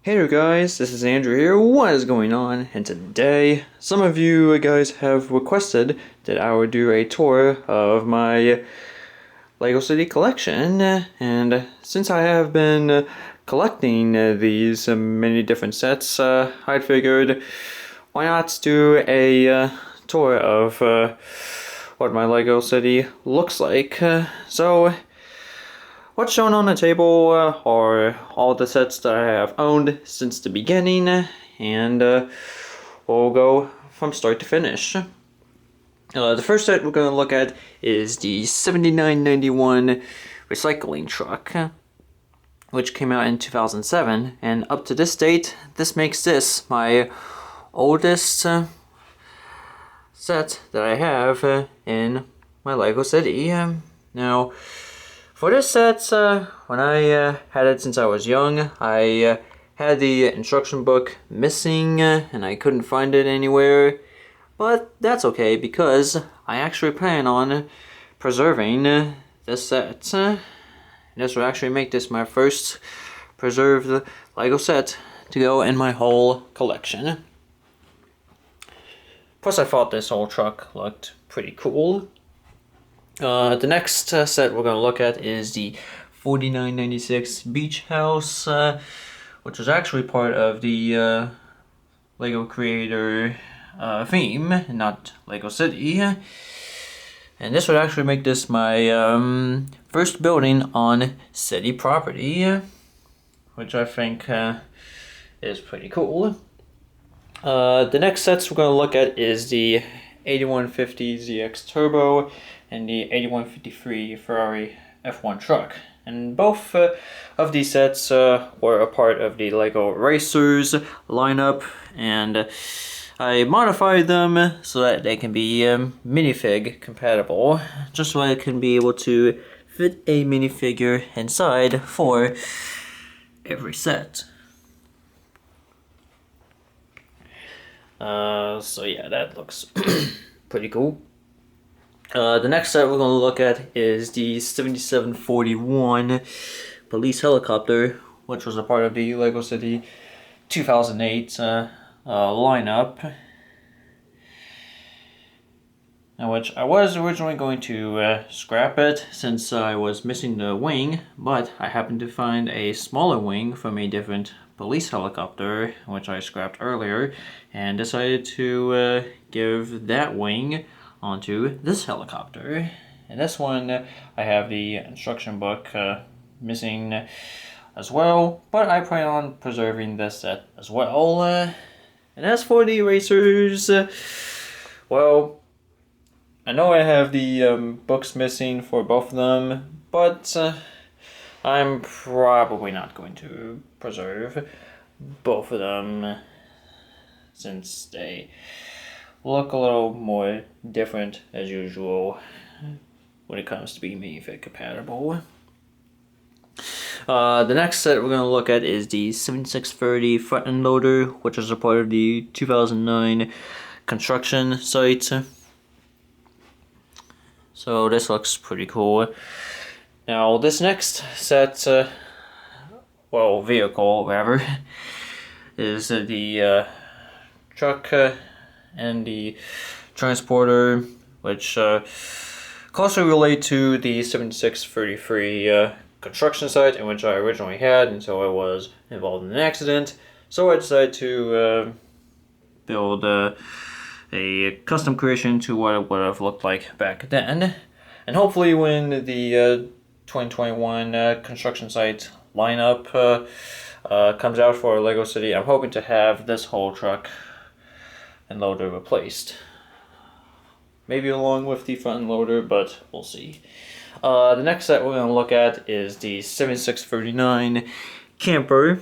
Hey there guys, this is Andrew here, what is going on? And today, some of you guys have requested that I would do a tour of my LEGO City collection, and since I have been collecting these many different sets, I figured why not do a tour of what my LEGO City looks like. So what's shown on the table are all the sets that I have owned since the beginning, and we'll go from start to finish. The first set we're going to look at is the 7991 recycling truck, which came out in 2007, and up to this date, this makes this my oldest set that I have in my LEGO City. Now, for this set, when I had it since I was young, I had the instruction book missing and I couldn't find it anywhere. But that's okay because I actually plan on preserving this set. This will actually make this my first preserved LEGO set to go in my whole collection. Plus I thought this whole truck looked pretty cool. The next set we're going to look at is the 4996 Beach House, which was actually part of the LEGO Creator theme, not LEGO City. And this would actually make this my first building on city property, which I think is pretty cool. The next sets we're going to look at is the 8150 ZX Turbo and the 8153 Ferrari F1 truck. And both of these sets were a part of the LEGO Racers lineup, and I modified them so that they can be minifig compatible, just so I can be able to fit a minifigure inside for every set. So yeah, that looks pretty cool. The next set we're going to look at is the 7741 police helicopter, which was a part of the LEGO City 2008 lineup, which I was originally going to scrap it since I was missing the wing, but I happened to find a smaller wing from a different police helicopter, which I scrapped earlier, and decided to give that wing onto this helicopter. And this one, I have the instruction book missing as well, but I plan on preserving this set as well. And as for the racers, well, I know I have the books missing for both of them, but I'm probably not going to preserve both of them since they look a little more different as usual when it comes to being minifig compatible. The next set we're going to look at is the 7630 front end loader, which is a part of the 2009 construction site. So this looks pretty cool. Now this next set, well, vehicle rather, is the truck and the transporter, which closely relate to the 7633 construction site in which I originally had until I was involved in an accident. So I decided to build a custom creation to what it would have looked like back then. And hopefully when the 2021 construction site lineup comes out for LEGO City, I'm hoping to have this whole truck and loader replaced. Maybe along with the front end loader, but we'll see. The next set we're going to look at is the 7639 camper.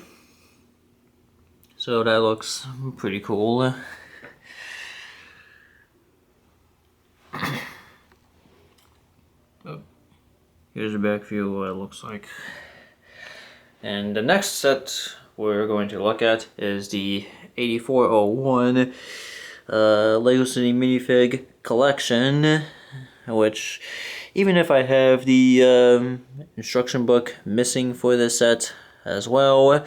So that looks pretty cool. Here's a back view of what it looks like. And the next set we're going to look at is the 8401 LEGO City minifig collection, which, even if I have the instruction book missing for this set as well,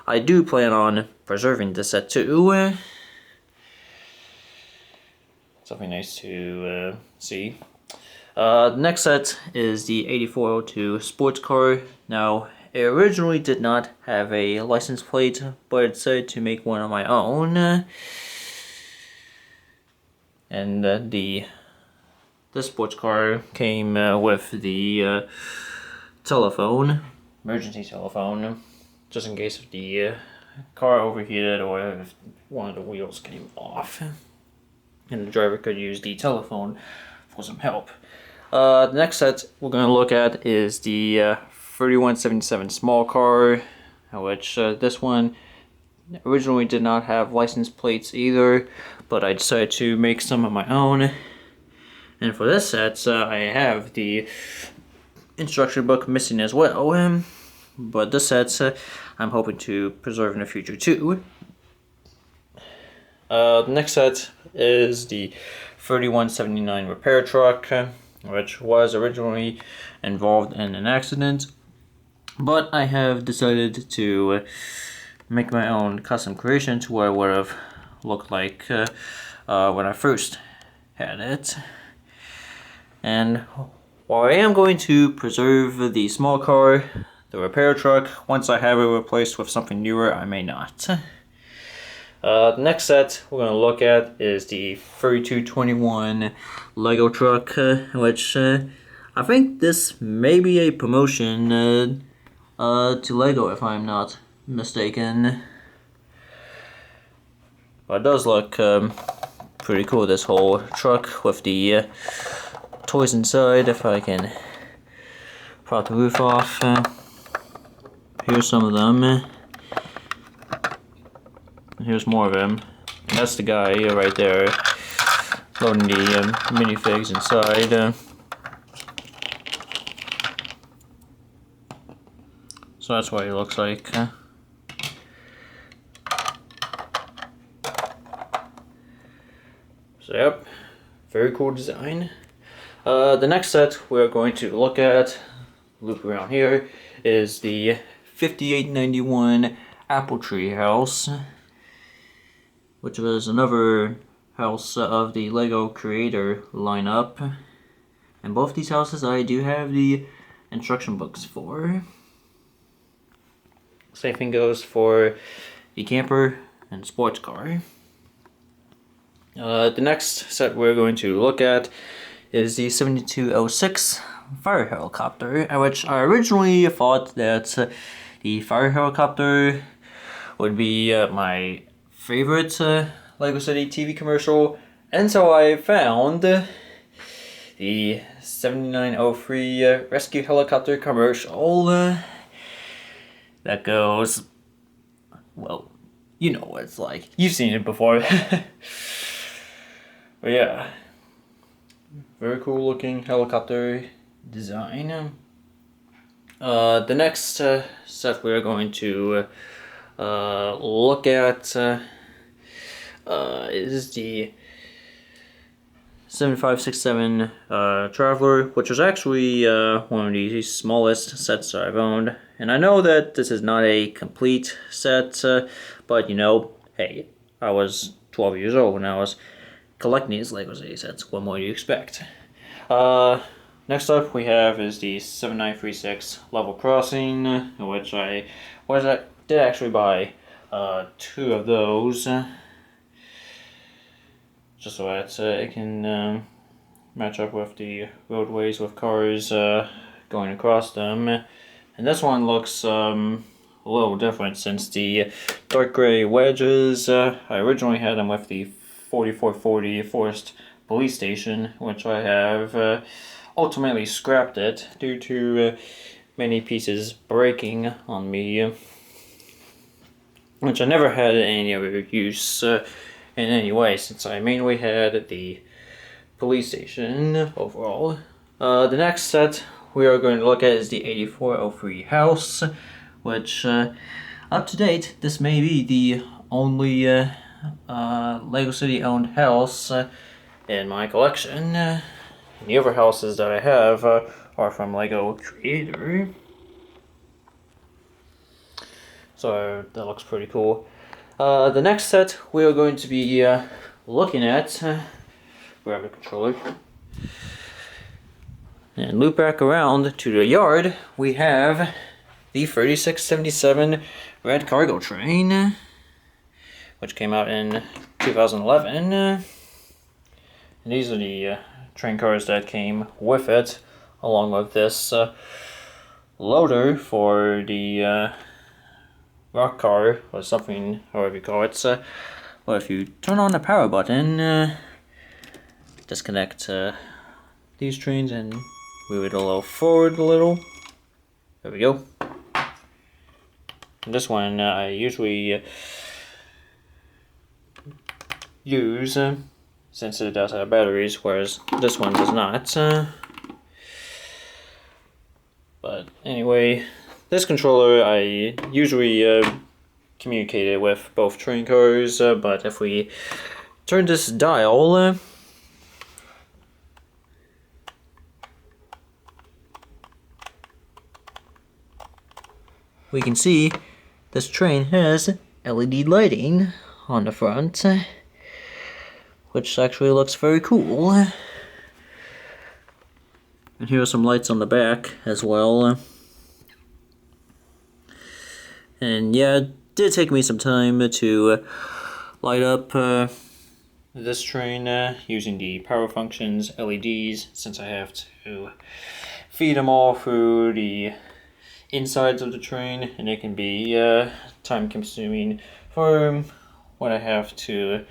I do plan on preserving this set too. Something nice to see. The next set is the 8402 sports car. Now, it originally did not have a license plate, but I decided to make one of my own. And this sports car came with the telephone, emergency telephone, just in case if the car overheated or if one of the wheels came off. And the driver could use the telephone for some help. The next set we're going to look at is the 3177 small car, which this one originally did not have license plates either, but I decided to make some of my own. And for this set, I have the instruction book missing as well, but this set I'm hoping to preserve in the future too. The next set is the 3179 repair truck, which was originally involved in an accident, but I have decided to make my own custom creation to what it would have looked like when I first had it. And while I am going to preserve the small car, the repair truck, once I have it replaced with something newer, I may not. The next set we're going to look at is the 3221 Lego truck, which I think this may be a promotion to Lego if I'm not mistaken. But it does look pretty cool, this whole truck with the toys inside. If I can prop the roof off, here's some of them. Here's more of him. And that's the guy right there, loading the minifigs inside. So that's what he looks like. So yep, very cool design. The next set we're going to look at, loop around here, is the 5891 Apple Tree house, which was another house of the Lego Creator lineup. And both these houses I do have the instruction books for. Same thing goes for the camper and sports car. The next set we're going to look at is the 7206 fire helicopter, which I originally thought that the fire helicopter would be my favorite Lego City TV commercial, and so I found the 7903 rescue helicopter commercial that goes, well, you know what it's like. You've seen it before. But yeah, very cool looking helicopter design. The next set we're going to look at is the 7567 Traveler, which was actually one of the smallest sets I've owned. And I know that this is not a complete set, but you know, hey, I was 12 years old when I was collecting these Lego City sets. What more do you expect? Next up we have is the 7936 Level Crossing, which I did actually buy 2 of those, just so that it can match up with the roadways with cars going across them. And this one looks a little different since the dark gray wedges, I originally had them with the 4440 Forest Police Station, which I have ultimately scrapped it due to many pieces breaking on me, which I never had any other use in any way, since I mainly had the police station overall. The next set we are going to look at is the 8403 house, which up to date, this may be the only Lego City owned house in my collection. The other houses that I have are from Lego Creator. So that looks pretty cool. The next set we are going to be looking at, grab the controller, and loop back around to the yard. We have the 3677 red cargo train, which came out in 2011. And these are the train cars that came with it, along with this loader for the rock car, or something, however you call it. Well, if you turn on the power button, disconnect these trains and move it a little forward a little. There we go. And this one I usually use since it does have batteries, whereas this one does not. But anyway, this controller I usually communicate it with both train cars, but if we turn this dial, we can see this train has LED lighting on the front, which actually looks very cool. And here are some lights on the back as well. And yeah, it did take me some time to light up this train using the power functions LEDs, since I have to feed them all through the insides of the train, and it can be time consuming for what I have to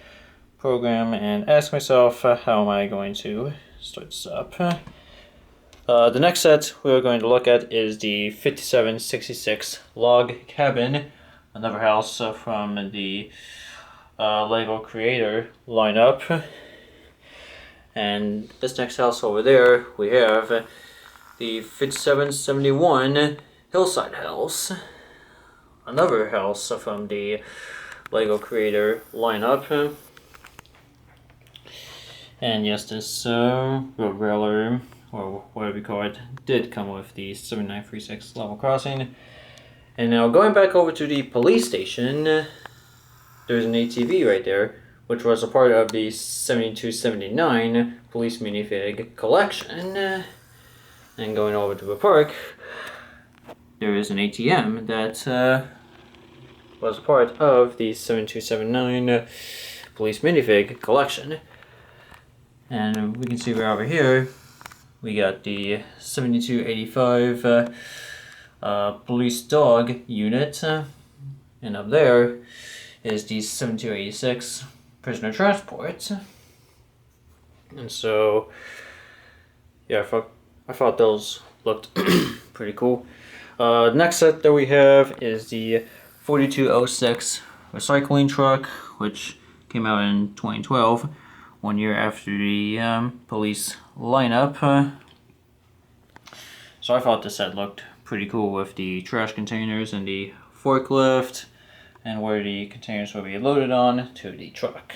program and ask myself, how am I going to start this up? The next set we're going to look at is the 5766 log cabin, another house from the Lego Creator lineup. And this next house over there, we have the 5771 hillside house, another house from the Lego Creator lineup. And yes, this road railer, or whatever you call it, did come with the 7936 level crossing. And now going back over to the police station, there's an ATV right there, which was a part of the 7279 police minifig collection. And going over to the park, there is an ATM that was a part of the 7279 police minifig collection. And we can see right over here, we got the 7285 police dog unit, and up there is the 7286 prisoner transport. And so, yeah, I thought those looked pretty cool. The next set that we have is the 4206 recycling truck, which came out in 2012. 1 year after the police lineup. So I thought this set looked pretty cool with the trash containers and the forklift, and where the containers will be loaded on to the truck.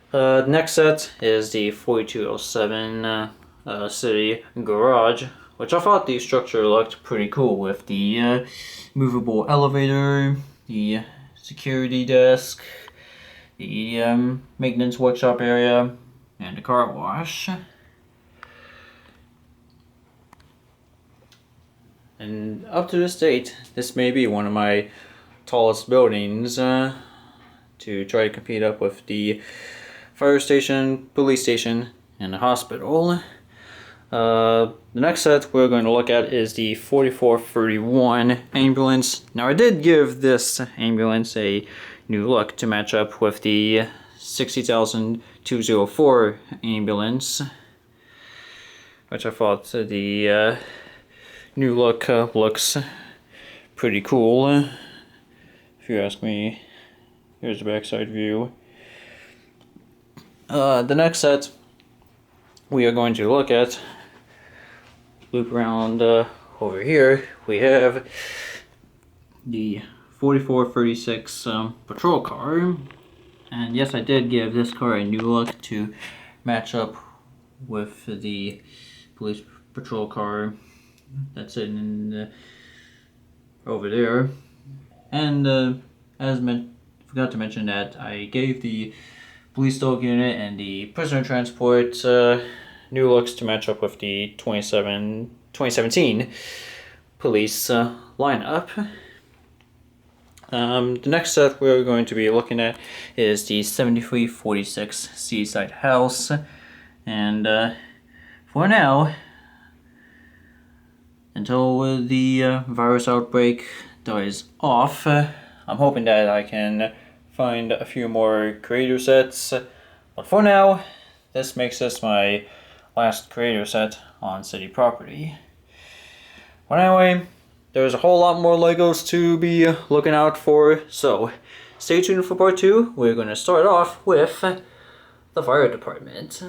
The next set is the 4207 city garage, which I thought the structure looked pretty cool with the movable elevator, the security desk, the maintenance workshop area, and the car wash. And up to this date, this may be one of my tallest buildings to try to compete up with the fire station, police station, and the hospital. The next set we're going to look at is the 4431 ambulance. Now I did give this ambulance a new look to match up with the 60,204 ambulance, which I thought the new look looks pretty cool. If you ask me. Here's the backside view. The next set we are going to look at, loop around over here, we have the 4436 patrol car. And yes, I did give this car a new look to match up with the police patrol car that's sitting in over there. And forgot to mention that I gave the police dog unit and the prisoner transport new looks to match up with the 2017 police lineup. The next set we're going to be looking at is the 7346 Seaside House, and for now, until the virus outbreak dies off, I'm hoping that I can find a few more creator sets, but for now, this makes this my last creator set on city property. But anyway, there's a whole lot more Legos to be looking out for, so stay tuned for part 2. We're going to start off with the fire department.